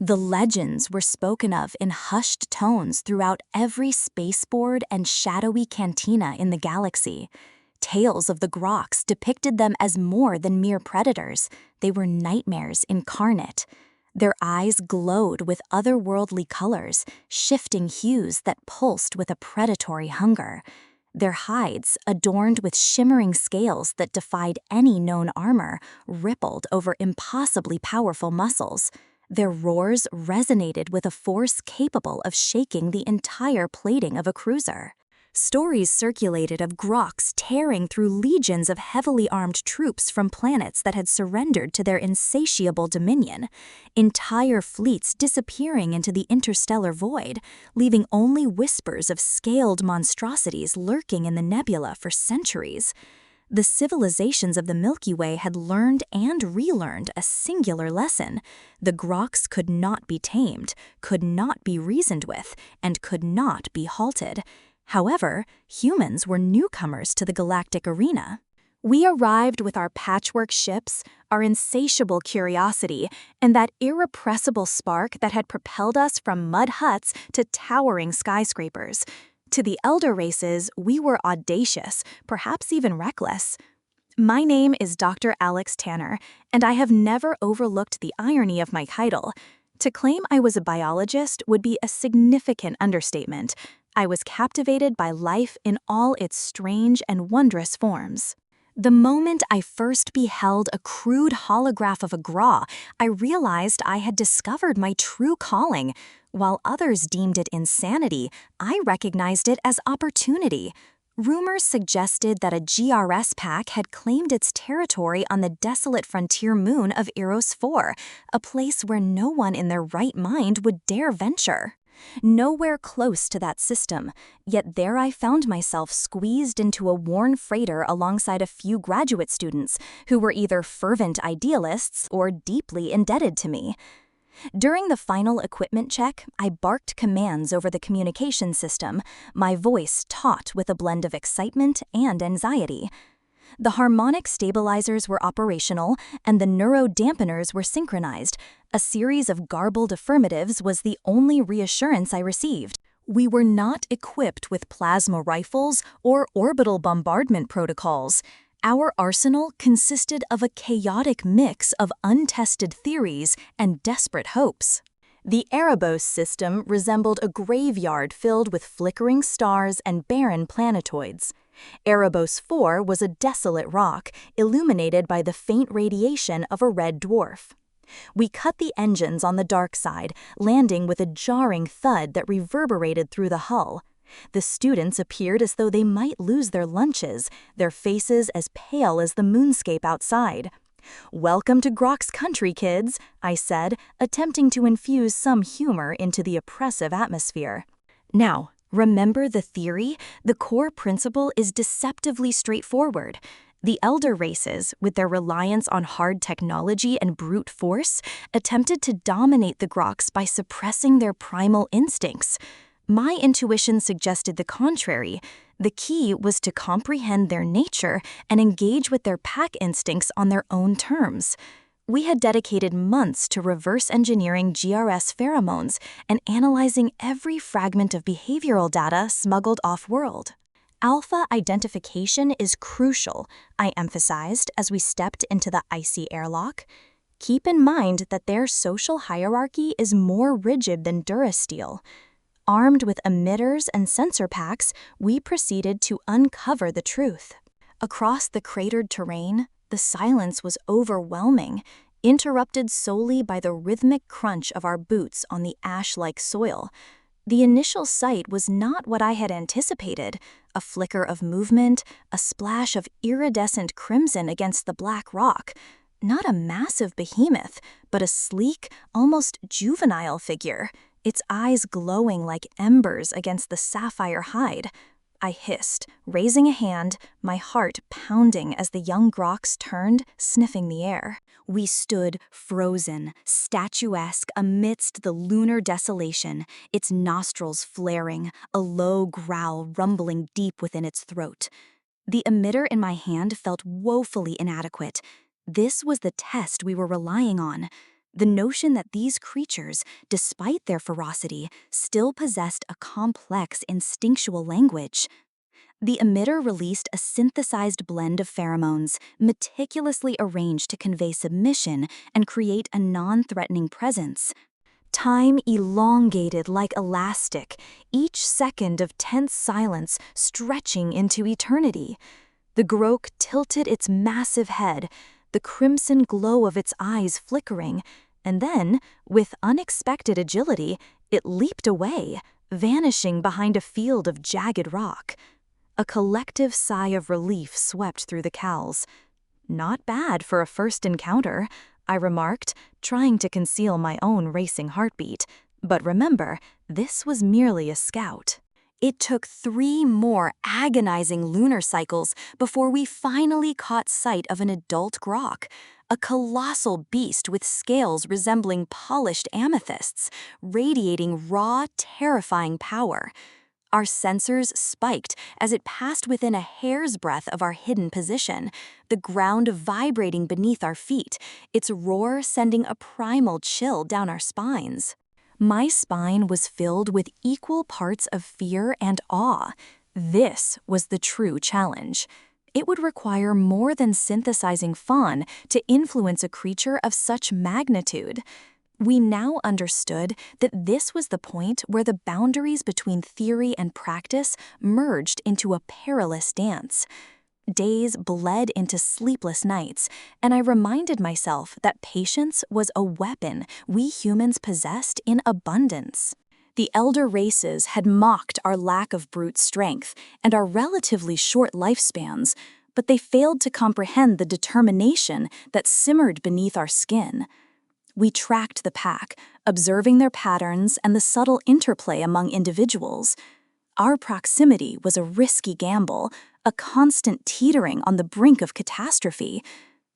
The legends were spoken of in hushed tones throughout every spaceport and shadowy cantina in the galaxy. Tales of the Groks depicted them as more than mere predators. They were nightmares incarnate. Their eyes glowed with otherworldly colors, shifting hues that pulsed with a predatory hunger. Their hides, adorned with shimmering scales that defied any known armor, rippled over impossibly powerful muscles. Their roars resonated with a force capable of shaking the entire plating of a cruiser. Stories circulated of Groks tearing through legions of heavily armed troops from planets that had surrendered to their insatiable dominion, entire fleets disappearing into the interstellar void, leaving only whispers of scaled monstrosities lurking in the nebula for centuries. The civilizations of the Milky Way had learned and relearned a singular lesson. The Groks could not be tamed, could not be reasoned with, and could not be halted. However, humans were newcomers to the galactic arena. We arrived with our patchwork ships, our insatiable curiosity, and that irrepressible spark that had propelled us from mud huts to towering skyscrapers. To the elder races, we were audacious, perhaps even reckless. My name is Dr. Alex Tanner, and I have never overlooked the irony of my title. To claim I was a biologist would be a significant understatement. I was captivated by life in all its strange and wondrous forms. The moment I first beheld a crude holograph of a Gra, I realized I had discovered my true calling. While others deemed it insanity, I recognized it as opportunity. Rumors suggested that a GRS pack had claimed its territory on the desolate frontier moon of Eros 4, a place where no one in their right mind would dare venture. Nowhere close to that system, yet there I found myself squeezed into a worn freighter alongside a few graduate students who were either fervent idealists or deeply indebted to me. During the final equipment check, I barked commands over the communication system, my voice taut with a blend of excitement and anxiety. The harmonic stabilizers were operational, and the neurodampeners were synchronized. A series of garbled affirmatives was the only reassurance I received. We were not equipped with plasma rifles or orbital bombardment protocols. Our arsenal consisted of a chaotic mix of untested theories and desperate hopes. The Erebos system resembled a graveyard filled with flickering stars and barren planetoids. Erebos 4 was a desolate rock, illuminated by the faint radiation of a red dwarf. We cut the engines on the dark side, landing with a jarring thud that reverberated through the hull. The students appeared as though they might lose their lunches, their faces as pale as the moonscape outside. "Welcome to Grok's country, kids," I said, attempting to infuse some humor into the oppressive atmosphere. Now, remember the theory? The core principle is deceptively straightforward. The elder races, with their reliance on hard technology and brute force, attempted to dominate the Groks by suppressing their primal instincts. My intuition suggested the contrary. The key was to comprehend their nature and engage with their pack instincts on their own terms. We had dedicated months to reverse engineering GRS pheromones and analyzing every fragment of behavioral data smuggled off-world. Alpha identification is crucial, I emphasized as we stepped into the icy airlock. Keep in mind that their social hierarchy is more rigid than Durasteel. Armed with emitters and sensor packs, we proceeded to uncover the truth. Across the cratered terrain, the silence was overwhelming, interrupted solely by the rhythmic crunch of our boots on the ash-like soil. The initial sight was not what I had anticipated: a flicker of movement, a splash of iridescent crimson against the black rock. Not a massive behemoth, but a sleek, almost juvenile figure, its eyes glowing like embers against the sapphire hide. I hissed, raising a hand, my heart pounding as the young Groks turned, sniffing the air. We stood frozen, statuesque amidst the lunar desolation, its nostrils flaring, a low growl rumbling deep within its throat. The emitter in my hand felt woefully inadequate. This was the test we were relying on. The notion that these creatures, despite their ferocity, still possessed a complex instinctual language. The emitter released a synthesized blend of pheromones, meticulously arranged to convey submission and create a non-threatening presence. Time elongated like elastic, each second of tense silence stretching into eternity. The grok tilted its massive head, the crimson glow of its eyes flickering, and then, with unexpected agility, it leaped away, vanishing behind a field of jagged rock. A collective sigh of relief swept through the cows. "Not bad for a first encounter," I remarked, trying to conceal my own racing heartbeat. But remember, this was merely a scout. It took 3 more agonizing lunar cycles before we finally caught sight of an adult grok, a colossal beast with scales resembling polished amethysts, radiating raw, terrifying power. Our sensors spiked as it passed within a hair's breadth of our hidden position, the ground vibrating beneath our feet, its roar sending a primal chill down our spines. My spine was filled with equal parts of fear and awe. This was the true challenge. It would require more than synthesizing fawn to influence a creature of such magnitude. We now understood that this was the point where the boundaries between theory and practice merged into a perilous dance. Days bled into sleepless nights, and I reminded myself that patience was a weapon we humans possessed in abundance. The elder races had mocked our lack of brute strength and our relatively short lifespans, but they failed to comprehend the determination that simmered beneath our skin. We tracked the pack, observing their patterns and the subtle interplay among individuals. Our proximity was a risky gamble, a constant teetering on the brink of catastrophe.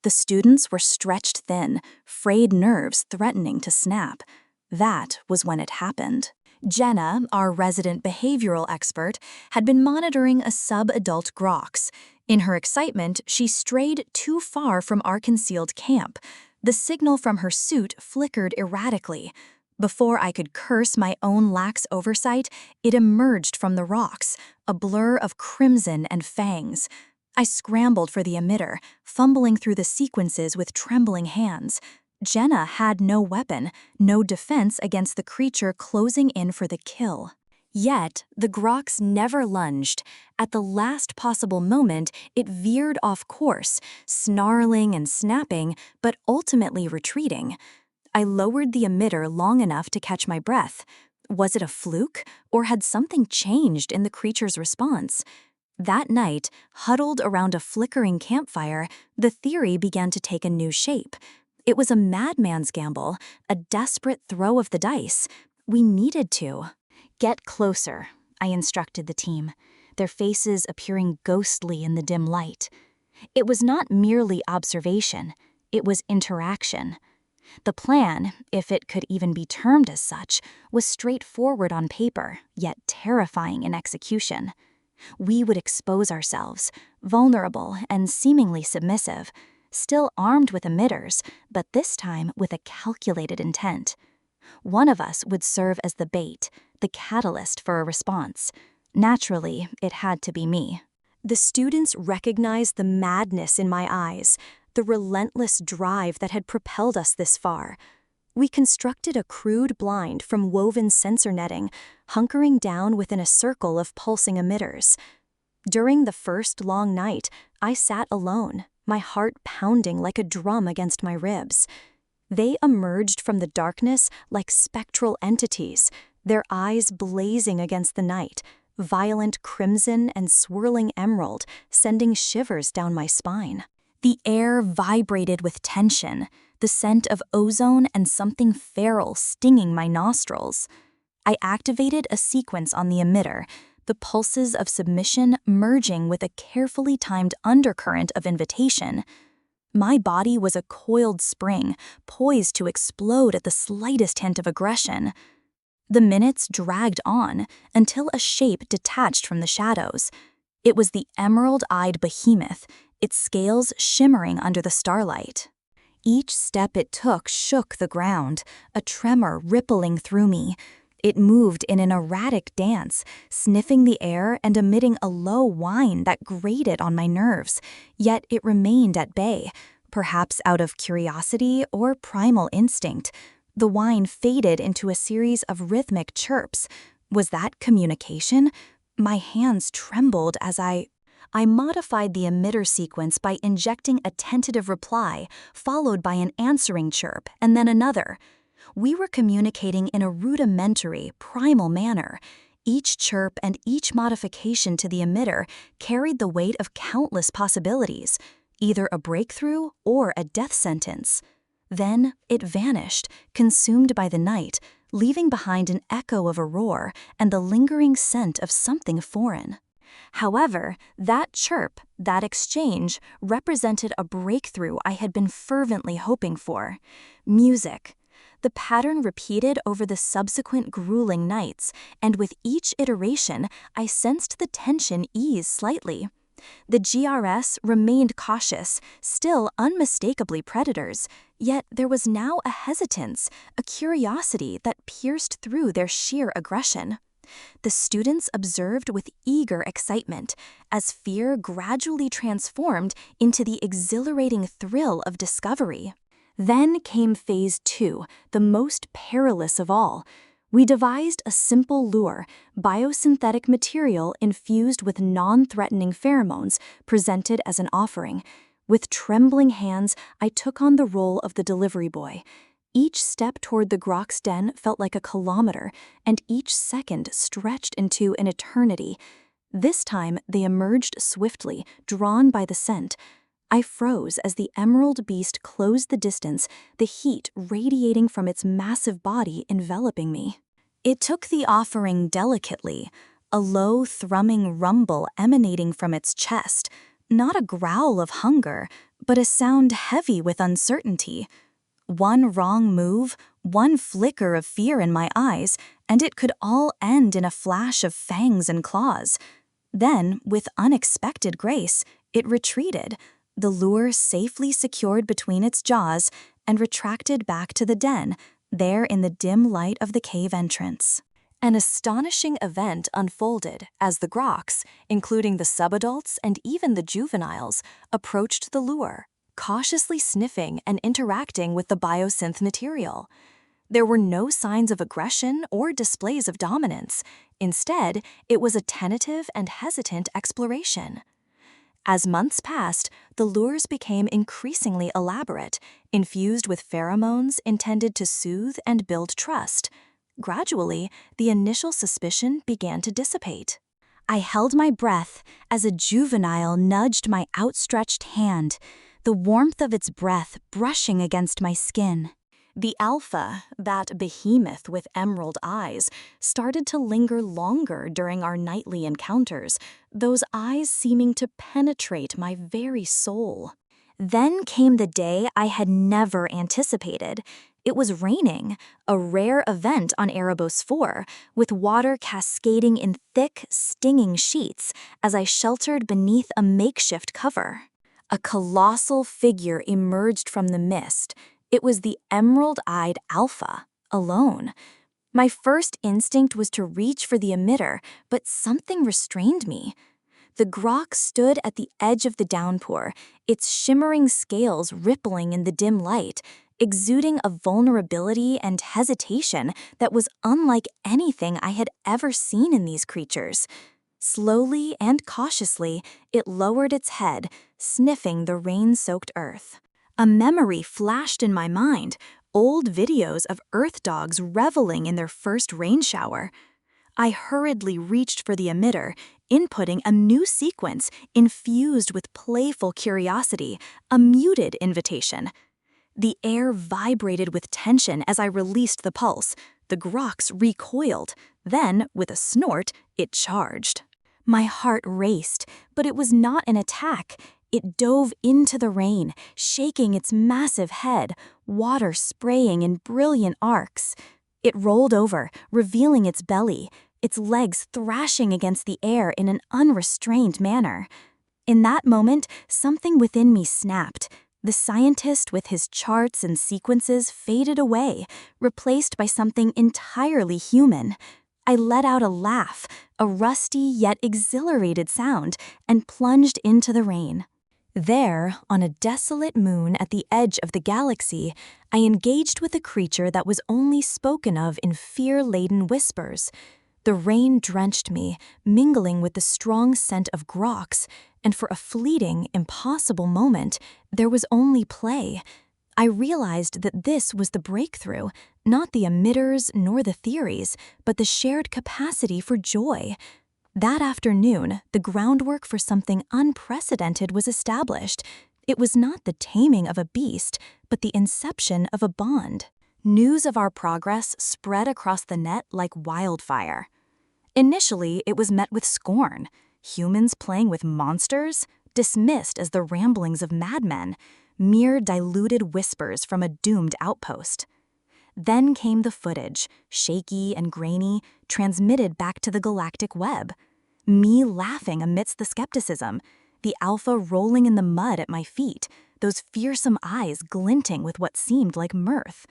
The students were stretched thin, frayed nerves threatening to snap. That was when it happened. Jenna, our resident behavioral expert, had been monitoring a sub-adult grox. In her excitement, she strayed too far from our concealed camp. The signal from her suit flickered erratically. Before I could curse my own lax oversight, it emerged from the rocks, a blur of crimson and fangs. I scrambled for the emitter, fumbling through the sequences with trembling hands. Jenna had no weapon, no defense against the creature closing in for the kill. Yet, the grox never lunged. At the last possible moment, it veered off course, snarling and snapping, but ultimately retreating. I lowered the emitter long enough to catch my breath. Was it a fluke, or had something changed in the creature's response? That night, huddled around a flickering campfire, the theory began to take a new shape. It was a madman's gamble, a desperate throw of the dice. We needed to. "Get closer," I instructed the team, their faces appearing ghostly in the dim light. It was not merely observation, it was interaction. The plan, if it could even be termed as such, was straightforward on paper, yet terrifying in execution. We would expose ourselves, vulnerable and seemingly submissive, still armed with emitters, but this time with a calculated intent. One of us would serve as the bait, the catalyst for a response. Naturally, it had to be me. The students recognized the madness in my eyes, the relentless drive that had propelled us this far. We constructed a crude blind from woven sensor netting, hunkering down within a circle of pulsing emitters. During the first long night, I sat alone, my heart pounding like a drum against my ribs. They emerged from the darkness like spectral entities, their eyes blazing against the night, violent crimson and swirling emerald, sending shivers down my spine. The air vibrated with tension, the scent of ozone and something feral stinging my nostrils. I activated a sequence on the emitter, the pulses of submission merging with a carefully timed undercurrent of invitation. My body was a coiled spring, poised to explode at the slightest hint of aggression. The minutes dragged on until a shape detached from the shadows. It was the emerald-eyed behemoth, its scales shimmering under the starlight. Each step it took shook the ground, a tremor rippling through me. It moved in an erratic dance, sniffing the air and emitting a low whine that grated on my nerves, yet it remained at bay, perhaps out of curiosity or primal instinct. The whine faded into a series of rhythmic chirps. Was that communication? My hands trembled as I modified the emitter sequence by injecting a tentative reply, followed by an answering chirp, and then another. We were communicating in a rudimentary, primal manner. Each chirp and each modification to the emitter carried the weight of countless possibilities, either a breakthrough or a death sentence. Then it vanished, consumed by the night, leaving behind an echo of a roar and the lingering scent of something foreign. However, that chirp, that exchange, represented a breakthrough I had been fervently hoping for. Music. The pattern repeated over the subsequent grueling nights, and with each iteration, I sensed the tension ease slightly. The GRS remained cautious, still unmistakably predators, yet there was now a hesitance, a curiosity that pierced through their sheer aggression. The students observed with eager excitement, as fear gradually transformed into the exhilarating thrill of discovery. Then came Phase 2, the most perilous of all. We devised a simple lure, biosynthetic material infused with non-threatening pheromones, presented as an offering. With trembling hands, I took on the role of the delivery boy. Each step toward the grok's den felt like a kilometer, and each second stretched into an eternity. This time, they emerged swiftly, drawn by the scent. I froze as the emerald beast closed the distance, the heat radiating from its massive body enveloping me. It took the offering delicately, a low, thrumming rumble emanating from its chest, not a growl of hunger, but a sound heavy with uncertainty. One wrong move, one flicker of fear in my eyes, and it could all end in a flash of fangs and claws. Then, with unexpected grace, it retreated, the lure safely secured between its jaws, and retracted back to the den, there in the dim light of the cave entrance. An astonishing event unfolded as the groks, including the subadults and even the juveniles, approached the lure, cautiously sniffing and interacting with the biosynth material. There were no signs of aggression or displays of dominance. Instead, it was a tentative and hesitant exploration. As months passed, the lures became increasingly elaborate, infused with pheromones intended to soothe and build trust. Gradually, the initial suspicion began to dissipate. I held my breath as a juvenile nudged my outstretched hand, the warmth of its breath brushing against my skin. The alpha, that behemoth with emerald eyes, started to linger longer during our nightly encounters, those eyes seeming to penetrate my very soul. Then came the day I had never anticipated. It was raining, a rare event on Erebos 4, with water cascading in thick, stinging sheets as I sheltered beneath a makeshift cover. A colossal figure emerged from the mist. It was the emerald-eyed alpha, alone. My first instinct was to reach for the emitter, but something restrained me. The grok stood at the edge of the downpour, its shimmering scales rippling in the dim light, exuding a vulnerability and hesitation that was unlike anything I had ever seen in these creatures. Slowly and cautiously, it lowered its head, sniffing the rain-soaked earth. A memory flashed in my mind, old videos of earth dogs reveling in their first rain shower. I hurriedly reached for the emitter, inputting a new sequence infused with playful curiosity, a muted invitation. The air vibrated with tension as I released the pulse. The groks recoiled. Then, with a snort, it charged. My heart raced, but it was not an attack. It dove into the rain, shaking its massive head, water spraying in brilliant arcs. It rolled over, revealing its belly, its legs thrashing against the air in an unrestrained manner. In that moment, something within me snapped. The scientist with his charts and sequences faded away, replaced by something entirely human. I let out a laugh, a rusty yet exhilarated sound, and plunged into the rain. There, on a desolate moon at the edge of the galaxy, I engaged with a creature that was only spoken of in fear-laden whispers. The rain drenched me, mingling with the strong scent of grox, and for a fleeting, impossible moment, there was only play. I realized that this was the breakthrough, not the emitters nor the theories, but the shared capacity for joy. That afternoon, the groundwork for something unprecedented was established. It was not the taming of a beast, but the inception of a bond. News of our progress spread across the net like wildfire. Initially, it was met with scorn. Humans playing with monsters? Dismissed as the ramblings of madmen, mere diluted whispers from a doomed outpost. Then came the footage, shaky and grainy, transmitted back to the galactic web. Me laughing amidst the skepticism, the alpha rolling in the mud at my feet, those fearsome eyes glinting with what seemed like mirth.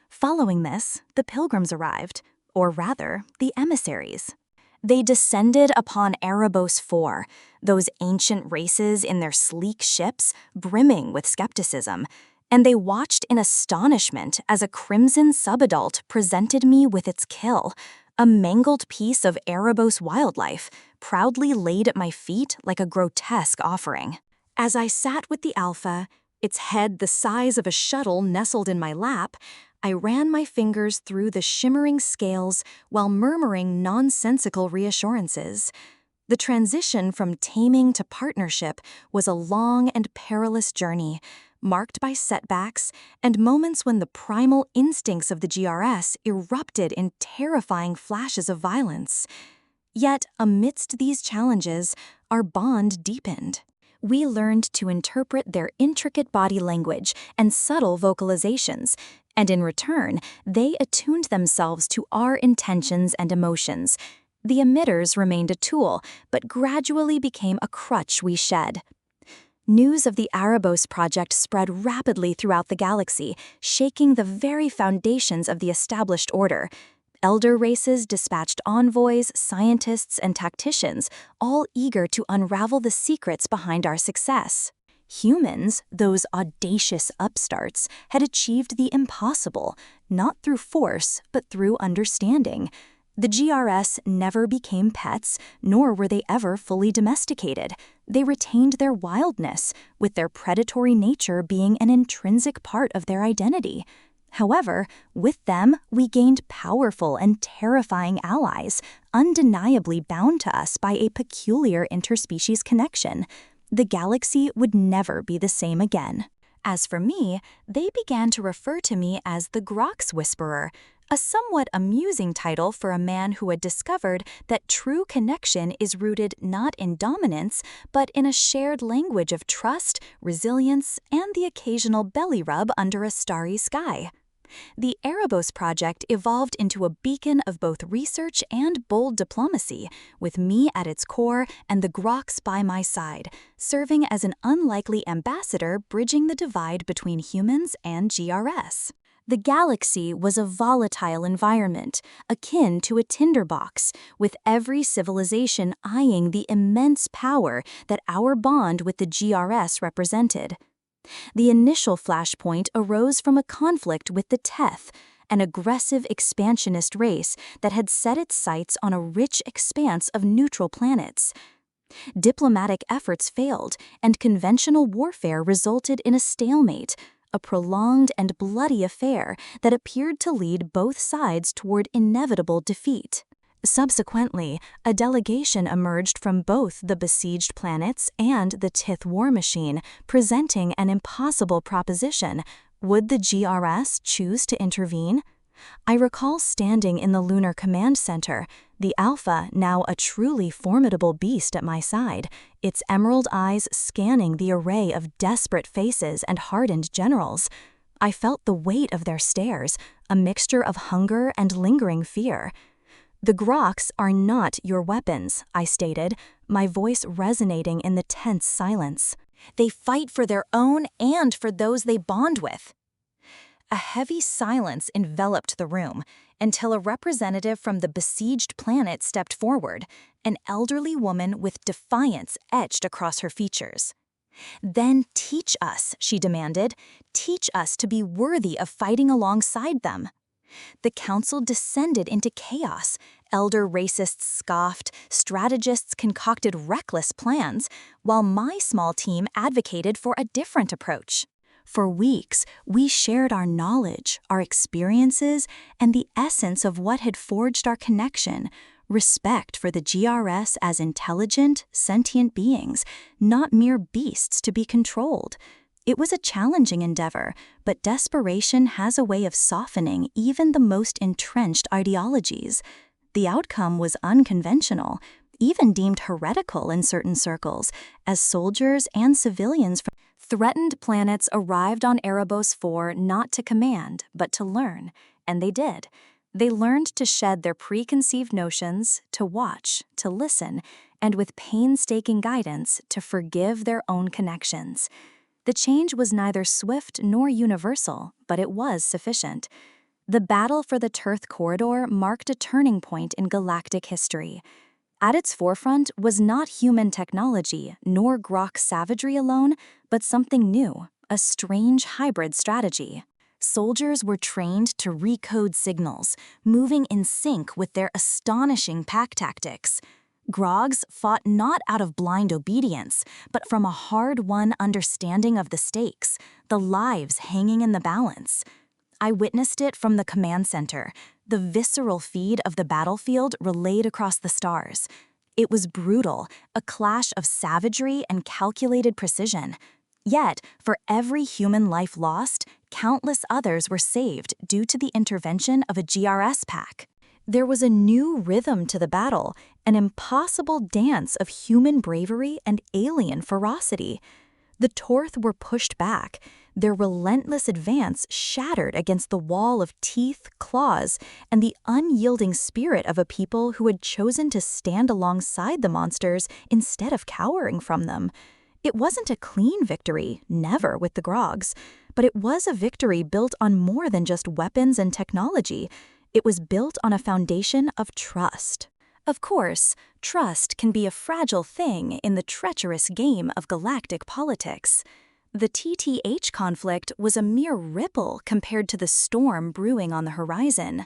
Following this, the pilgrims arrived, or rather, the emissaries. They descended upon Erebos IV, those ancient races in their sleek ships, brimming with skepticism, and they watched in astonishment as a crimson subadult presented me with its kill, a mangled piece of Erebos wildlife, proudly laid at my feet like a grotesque offering. As I sat with the alpha, its head the size of a shuttle nestled in my lap, I ran my fingers through the shimmering scales while murmuring nonsensical reassurances. The transition from taming to partnership was a long and perilous journey, marked by setbacks and moments when the primal instincts of the GRS erupted in terrifying flashes of violence. Yet, amidst these challenges, our bond deepened. We learned to interpret their intricate body language and subtle vocalizations, and in return, they attuned themselves to our intentions and emotions. The emitters remained a tool, but gradually became a crutch we shed. News of the Erebos project spread rapidly throughout the galaxy, shaking the very foundations of the established order. Elder races dispatched envoys, scientists, and tacticians, all eager to unravel the secrets behind our success. Humans, those audacious upstarts, had achieved the impossible, not through force, but through understanding. The GRS never became pets, nor were they ever fully domesticated. They retained their wildness, with their predatory nature being an intrinsic part of their identity. However, with them, we gained powerful and terrifying allies, undeniably bound to us by a peculiar interspecies connection. The galaxy would never be the same again. As for me, they began to refer to me as the Grox Whisperer, a somewhat amusing title for a man who had discovered that true connection is rooted not in dominance, but in a shared language of trust, resilience, and the occasional belly rub under a starry sky. The Erebos project evolved into a beacon of both research and bold diplomacy, with me at its core and the Grox by my side, serving as an unlikely ambassador bridging the divide between humans and GRS. The galaxy was a volatile environment, akin to a tinderbox, with every civilization eyeing the immense power that our bond with the GRS represented. The initial flashpoint arose from a conflict with the Teth, an aggressive expansionist race that had set its sights on a rich expanse of neutral planets. Diplomatic efforts failed, and conventional warfare resulted in a stalemate, a prolonged and bloody affair that appeared to lead both sides toward inevitable defeat. Subsequently, a delegation emerged from both the besieged planets and the Tith war machine, presenting an impossible proposition. Would the GRS choose to intervene? I recall standing in the Lunar Command Center, the Alpha, now a truly formidable beast at my side, its emerald eyes scanning the array of desperate faces and hardened generals. I felt the weight of their stares, a mixture of hunger and lingering fear. "The Grox are not your weapons," I stated, my voice resonating in the tense silence. They fight for their own and for those they bond with. A heavy silence enveloped the room until a representative from the besieged planet stepped forward, an elderly woman with defiance etched across her features. "Then teach us," she demanded. "Teach us to be worthy of fighting alongside them." The council descended into chaos. Elder racists scoffed, strategists concocted reckless plans, while my small team advocated for a different approach. For weeks, we shared our knowledge, our experiences, and the essence of what had forged our connection: respect for the GRS as intelligent, sentient beings, not mere beasts to be controlled. It was a challenging endeavor, but desperation has a way of softening even the most entrenched ideologies. The outcome was unconventional, even deemed heretical in certain circles, as soldiers and civilians from threatened planets arrived on Erebos 4 not to command, but to learn, and they did. They learned to shed their preconceived notions, to watch, to listen, and with painstaking guidance, to forgive their own connections. The change was neither swift nor universal, but it was sufficient. The battle for the Turth Corridor marked a turning point in galactic history. At its forefront was not human technology nor Grok savagery alone, but something new, a strange hybrid strategy. Soldiers were trained to recode signals, moving in sync with their astonishing pack tactics. Grogs fought not out of blind obedience, but from a hard-won understanding of the stakes, the lives hanging in the balance. I witnessed it from the command center, the visceral feed of the battlefield relayed across the stars. It was brutal, a clash of savagery and calculated precision. Yet, for every human life lost, countless others were saved due to the intervention of a GRS pack. There was a new rhythm to the battle, an impossible dance of human bravery and alien ferocity. The Torth were pushed back, their relentless advance shattered against the wall of teeth, claws, and the unyielding spirit of a people who had chosen to stand alongside the monsters instead of cowering from them. It wasn't a clean victory, never with the Grogs, but it was a victory built on more than just weapons and technology. It was built on a foundation of trust. Of course, trust can be a fragile thing in the treacherous game of galactic politics. The TTH conflict was a mere ripple compared to the storm brewing on the horizon.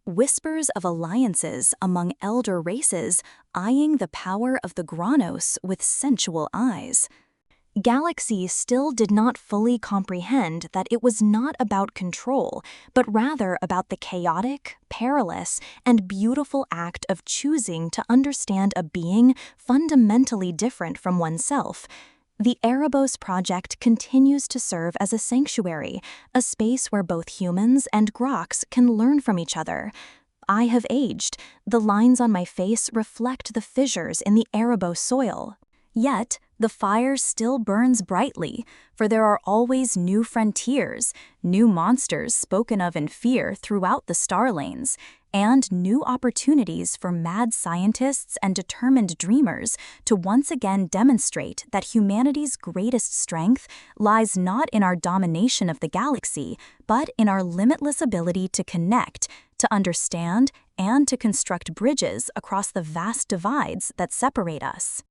Whispers of alliances among elder races eyeing the power of the Granos with sensual eyes. Galaxy still did not fully comprehend that it was not about control, but rather about the chaotic, perilous, and beautiful act of choosing to understand a being fundamentally different from oneself. The Erebos Project continues to serve as a sanctuary, a space where both humans and Groks can learn from each other. I have aged. The lines on my face reflect the fissures in the Erebos soil. Yet, the fire still burns brightly, for there are always new frontiers, new monsters spoken of in fear throughout the star lanes, and new opportunities for mad scientists and determined dreamers to once again demonstrate that humanity's greatest strength lies not in our domination of the galaxy, but in our limitless ability to connect, to understand, and to construct bridges across the vast divides that separate us.